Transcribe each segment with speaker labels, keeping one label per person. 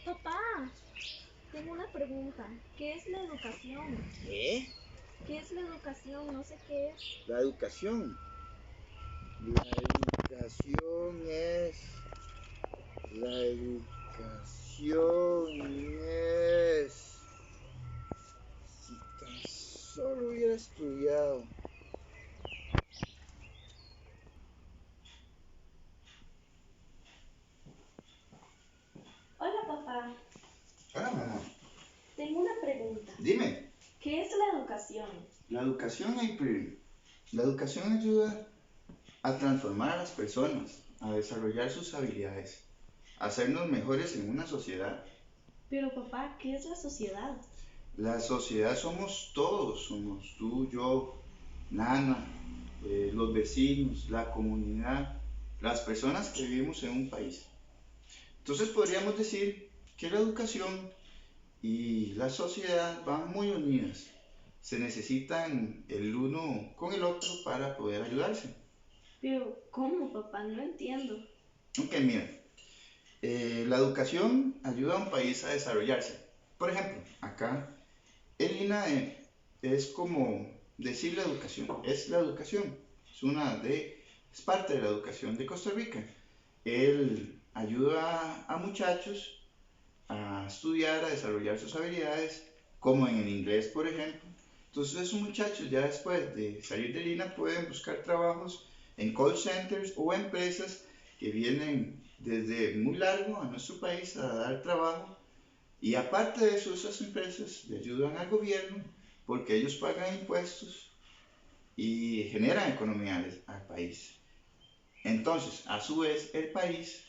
Speaker 1: Papá, tengo una pregunta. ¿Qué es la educación?
Speaker 2: ¿Qué?
Speaker 1: ¿Qué es la educación? No sé qué es.
Speaker 2: La educación. La educación es... La educación es... Si tan solo hubiera estudiado.
Speaker 1: Hola, papá.
Speaker 2: Hola, mamá.
Speaker 1: Tengo una pregunta.
Speaker 2: Dime.
Speaker 1: ¿Qué es la educación?
Speaker 2: La educación, April. La educación ayuda a transformar a las personas, a desarrollar sus habilidades, a hacernos mejores en una sociedad.
Speaker 1: Pero, papá, ¿qué es la sociedad?
Speaker 2: La sociedad somos todos, somos tú, yo, Nana, los vecinos, la comunidad, las personas que vivimos en un país. Entonces podríamos decir que la educación y la sociedad van muy unidas. Se necesitan el uno con el otro para poder ayudarse.
Speaker 1: Pero, ¿cómo, papá? No entiendo.
Speaker 2: Ok, mira, la educación ayuda a un país a desarrollarse. Por ejemplo, acá el INAE es como decir la educación, es la educación, es parte de la educación de Costa Rica. Él ayuda a muchachos a estudiar, a desarrollar sus habilidades, como en el inglés, por ejemplo. Entonces esos muchachos ya después de salir de Lina pueden buscar trabajos en call centers o empresas que vienen desde muy largo a nuestro país a dar trabajo, y aparte de eso esas empresas le ayudan al gobierno porque ellos pagan impuestos y generan economía al país. Entonces, a su vez, el país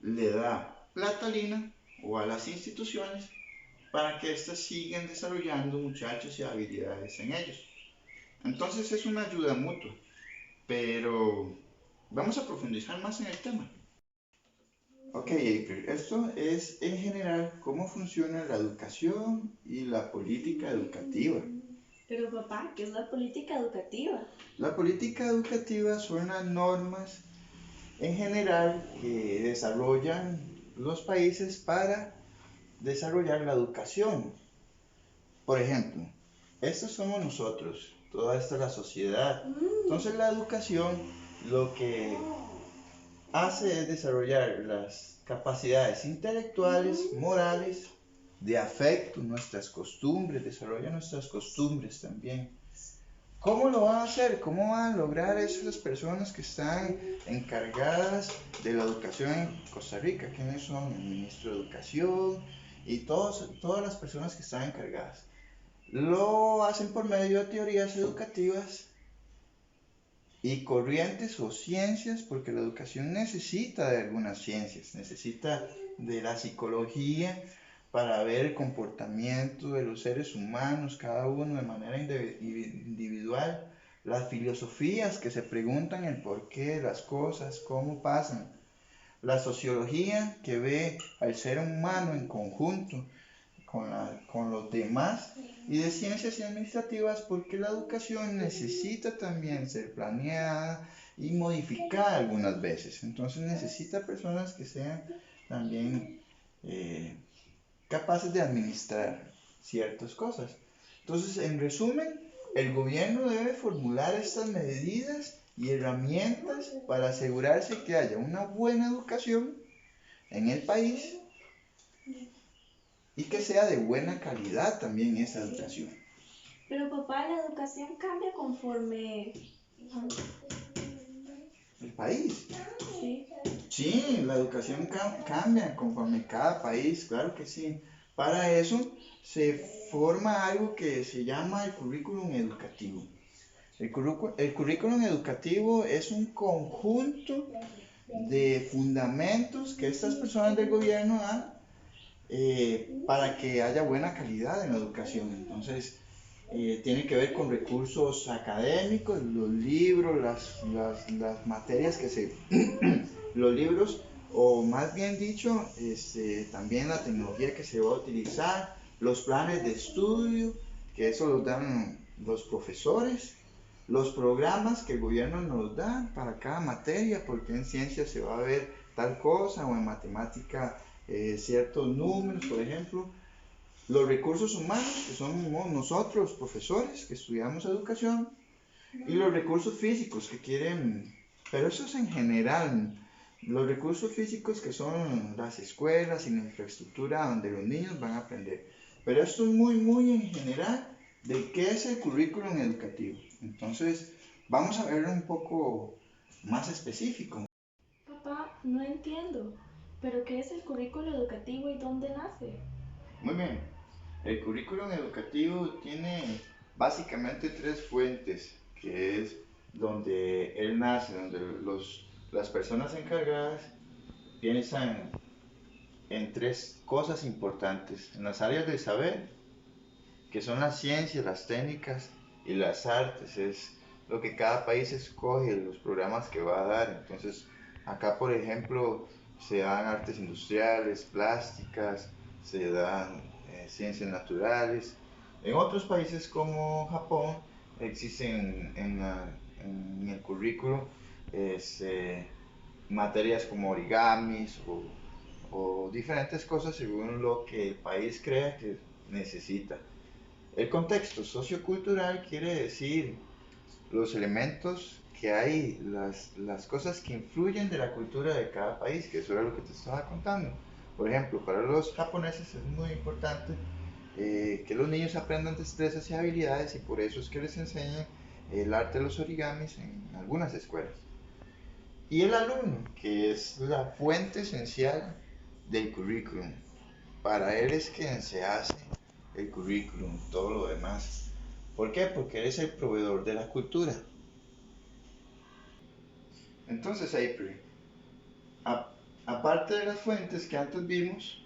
Speaker 2: le da plata a Lina o a las instituciones para que éstas sigan desarrollando muchachos y habilidades en ellos. Entonces es una ayuda mutua, pero vamos a profundizar más en el tema. Ok, April, esto es en general cómo funciona la educación y la política educativa.
Speaker 1: Pero, papá, ¿qué es la política educativa?
Speaker 2: La política educativa son las normas en general que desarrollan los países para desarrollar la educación. Por ejemplo, estos somos nosotros, toda esta es la sociedad. Entonces la educación lo que hace es desarrollar las capacidades intelectuales, morales, de afecto, nuestras costumbres, desarrolla nuestras costumbres también. ¿Cómo lo van a hacer? ¿Cómo van a lograr esas personas que están encargadas de la educación en Costa Rica? ¿Quiénes son? El ministro de Educación y todas las personas que están encargadas. Lo hacen por medio de teorías educativas y corrientes o ciencias, porque la educación necesita de algunas ciencias, necesita de la psicología para ver el comportamiento de los seres humanos, cada uno de manera individual, las filosofías que se preguntan el porqué de las cosas, cómo pasan, la sociología que ve al ser humano en conjunto con los demás, y de ciencias y administrativas porque la educación necesita también ser planeada y modificada algunas veces. Entonces necesita personas que sean también eh, capaces de administrar ciertas cosas. Entonces, en resumen, el gobierno debe formular estas medidas y herramientas para asegurarse que haya una buena educación en el país y que sea de buena calidad también esa educación.
Speaker 1: Pero, papá, la educación cambia conforme...
Speaker 2: El país.
Speaker 1: Sí.
Speaker 2: Sí, la educación cambia conforme cada país, claro que sí. Para eso se forma algo que se llama el currículum educativo. El currículum educativo es un conjunto de fundamentos que estas personas del gobierno dan para que haya buena calidad en la educación. Entonces, tiene que ver con recursos académicos, los libros, las materias que se, los libros, o más bien dicho, también la tecnología que se va a utilizar, los planes de estudio, que eso los dan los profesores, los programas que el gobierno nos da para cada materia, porque en ciencia se va a ver tal cosa o en matemática ciertos números, por ejemplo, los recursos humanos, que somos nosotros, profesores, que estudiamos educación, y los recursos físicos que quieren, pero eso es en general, los recursos físicos que son las escuelas y la infraestructura donde los niños van a aprender. Pero esto es muy en general de qué es el currículum educativo. Entonces, vamos a verlo un poco más específico.
Speaker 1: Papá, no entiendo. ¿Pero qué es el currículo educativo y dónde nace?
Speaker 2: Muy bien, el currículum educativo tiene básicamente tres fuentes, que es donde él nace, donde las personas encargadas piensan en tres cosas importantes, en las áreas del saber, que son las ciencias, las técnicas y las artes, es lo que cada país escoge, los programas que va a dar. Entonces, acá por ejemplo, se dan artes industriales, plásticas, se dan ciencias naturales. En otros países como Japón existen en el currículo materias como origamis o diferentes cosas según lo que el país crea que necesita. El contexto sociocultural quiere decir los elementos que hay, las cosas que influyen de la cultura de cada país, que eso era lo que te estaba contando. Por ejemplo, para los japoneses es muy importante que los niños aprendan destrezas y habilidades y por eso es que les enseñan el arte de los origamis en algunas escuelas. Y el alumno, que es la fuente esencial del currículum. Para él es quien se hace el currículum, todo lo demás. ¿Por qué? Porque él es el proveedor de la cultura. Entonces, April, aparte de las fuentes que antes vimos,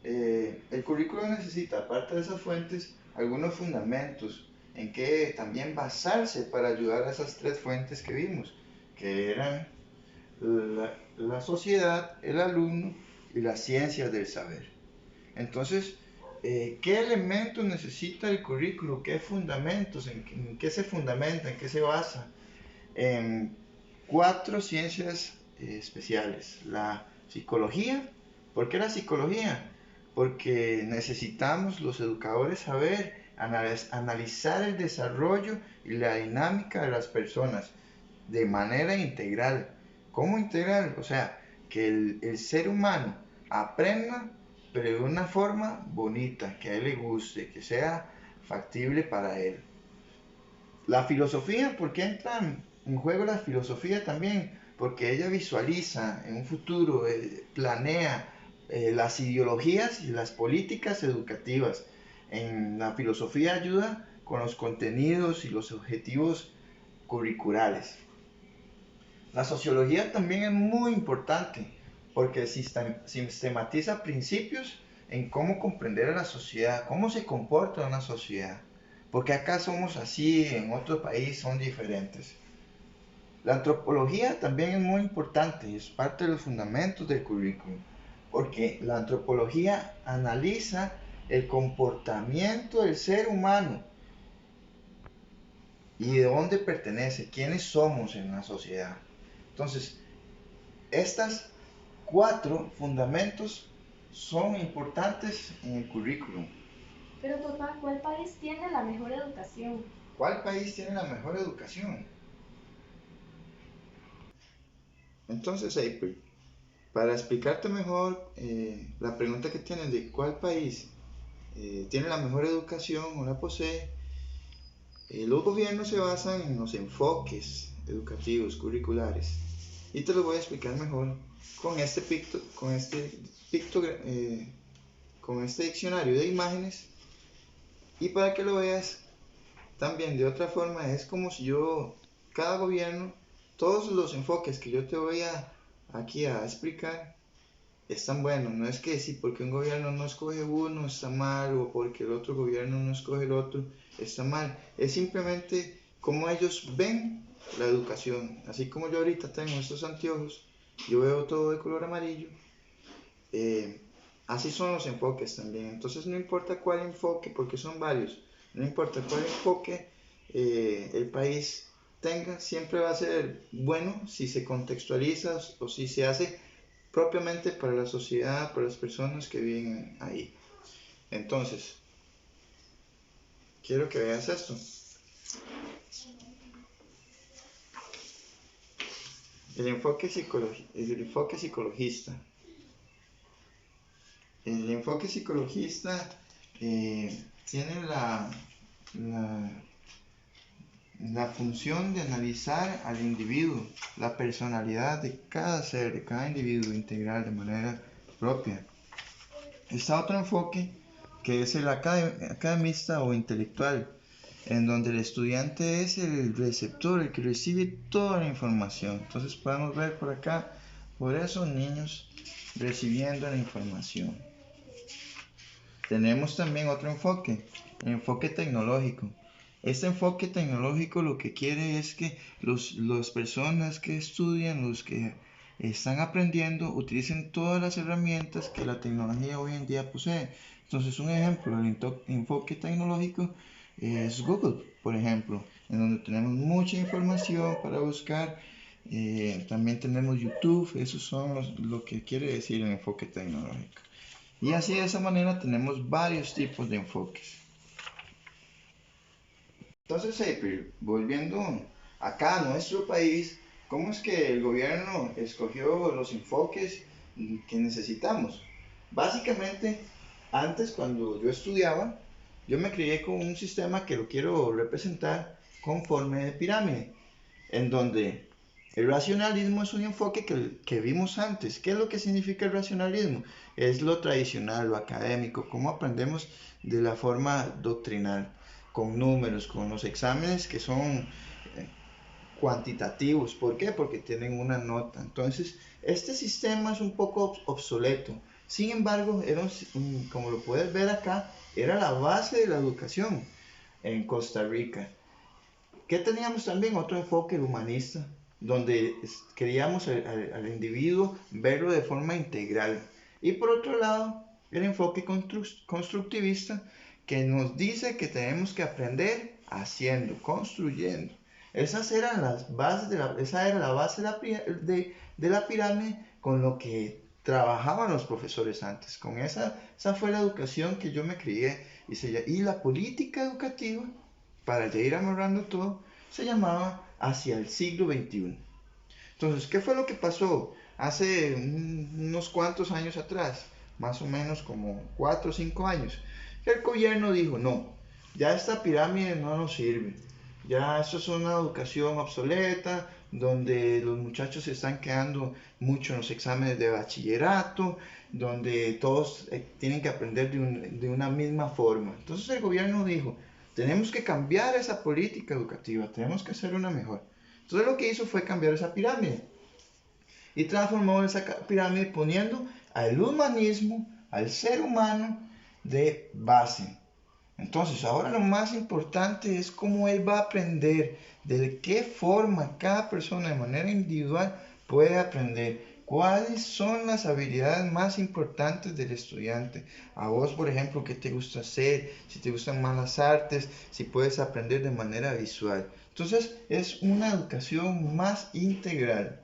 Speaker 2: el currículum necesita, aparte de esas fuentes, algunos fundamentos en que también basarse para ayudar a esas tres fuentes que vimos, que eran la sociedad, el alumno y las ciencias del saber. Entonces, ¿qué elementos necesita el currículo? ¿Qué fundamentos? ¿En qué se fundamenta? ¿En qué se basa? En cuatro ciencias especiales. La psicología. ¿Por qué la psicología? Porque necesitamos los educadores saber analizar el desarrollo y la dinámica de las personas de manera integral. ¿Cómo integral? O sea, que el ser humano aprenda, pero de una forma bonita, que a él le guste, que sea factible para él. La filosofía, ¿por qué entra en juego la filosofía también? Porque ella visualiza en un futuro, planea las ideologías y las políticas educativas. En la filosofía ayuda con los contenidos y los objetivos curriculares. La sociología también es muy importante porque sistematiza principios en cómo comprender a la sociedad, cómo se comporta una sociedad. Porque acá somos así, en otro país son diferentes. La antropología también es muy importante, es parte de los fundamentos del currículum, porque la antropología analiza el comportamiento del ser humano y de dónde pertenece, quiénes somos en la sociedad. Entonces, estas cuatro fundamentos son importantes en el currículum.
Speaker 1: Pero papá, ¿cuál país tiene la mejor educación?
Speaker 2: ¿Cuál país tiene la mejor educación? Entonces, April, para explicarte mejor la pregunta que tienes de cuál país tiene la mejor educación o la posee, los gobiernos se basan en los enfoques educativos, curriculares. Y te lo voy a explicar mejor con con este diccionario de imágenes. Y para que lo veas también de otra forma, es como si cada gobierno, todos los enfoques que yo te voy aquí a explicar, están buenos. No es que si porque un gobierno no escoge uno está mal o porque el otro gobierno no escoge el otro está mal. Es simplemente cómo ellos ven la educación. Así como yo ahorita tengo estos anteojos, yo veo todo de color amarillo. Así son los enfoques también. Entonces no importa cuál enfoque, porque son varios, no importa cuál enfoque el país tenga, siempre va a ser bueno si se contextualiza o si se hace propiamente para la sociedad, para las personas que viven ahí. Entonces, quiero que veas esto. El enfoque psicologista. El enfoque psicologista tiene la función de analizar al individuo, la personalidad de cada ser, de cada individuo integral de manera propia. Está otro enfoque que es el academista o intelectual, en donde el estudiante es el receptor, el que recibe toda la información. Entonces podemos ver por acá, por esos niños recibiendo la información. Tenemos también otro enfoque, el enfoque tecnológico. Este enfoque tecnológico lo que quiere es que las personas que estudian, los que están aprendiendo, utilicen todas las herramientas que la tecnología hoy en día posee. Entonces, un ejemplo del enfoque tecnológico es Google, por ejemplo, en donde tenemos mucha información para buscar. También tenemos YouTube, esos son lo que quiere decir el enfoque tecnológico. Y así de esa manera tenemos varios tipos de enfoques. Entonces, volviendo acá a nuestro país, ¿cómo es que el gobierno escogió los enfoques que necesitamos? Básicamente, antes cuando yo estudiaba, yo me crié con un sistema que lo quiero representar con forma de pirámide, en donde el racionalismo es un enfoque que vimos antes. ¿Qué es lo que significa el racionalismo? Es lo tradicional, lo académico, cómo aprendemos de la forma doctrinal, con números, con los exámenes que son cuantitativos. ¿Por qué? Porque tienen una nota. Entonces, este sistema es un poco obsoleto. Sin embargo, como lo puedes ver acá, era la base de la educación en Costa Rica. ¿Qué teníamos también? Otro enfoque, el humanista, donde queríamos al individuo verlo de forma integral. Y por otro lado, el enfoque constructivista, que nos dice que tenemos que aprender haciendo, construyendo. Esas eran las bases esa era la base de la pirámide con lo que trabajaban los profesores antes. Con esa fue la educación que yo me crié. Y la política educativa, para ya ir amarrando todo, se llamaba Hacia el siglo XXI. Entonces, ¿qué fue lo que pasó hace unos cuantos años atrás? Más o menos como 4 o 5 años. Que el gobierno dijo, no, ya esta pirámide no nos sirve. Ya esto es una educación obsoleta, donde los muchachos se están quedando mucho en los exámenes de bachillerato, donde todos tienen que aprender de una misma forma. Entonces el gobierno dijo, tenemos que cambiar esa política educativa, tenemos que hacer una mejor. Entonces lo que hizo fue cambiar esa pirámide y transformó esa pirámide poniendo al humanismo, al ser humano de base. Entonces ahora lo más importante es cómo él va a aprender, de qué forma cada persona de manera individual puede aprender. ¿Cuáles son las habilidades más importantes del estudiante? A vos, por ejemplo, ¿qué te gusta hacer? Si te gustan más las artes, si puedes aprender de manera visual. Entonces, es una educación más integral,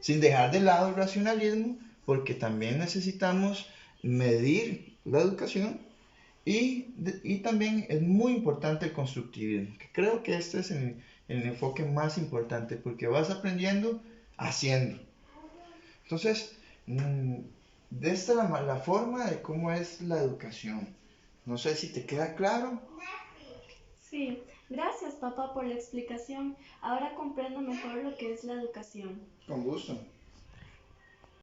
Speaker 2: sin dejar de lado el racionalismo, porque también necesitamos medir la educación y también es muy importante el constructivismo, que creo que este es el enfoque más importante, porque vas aprendiendo haciendo. Entonces, de esta la forma de cómo es la educación. No sé si te queda claro.
Speaker 1: Sí, gracias papá por la explicación. Ahora comprendo mejor lo que es la educación.
Speaker 2: Con gusto.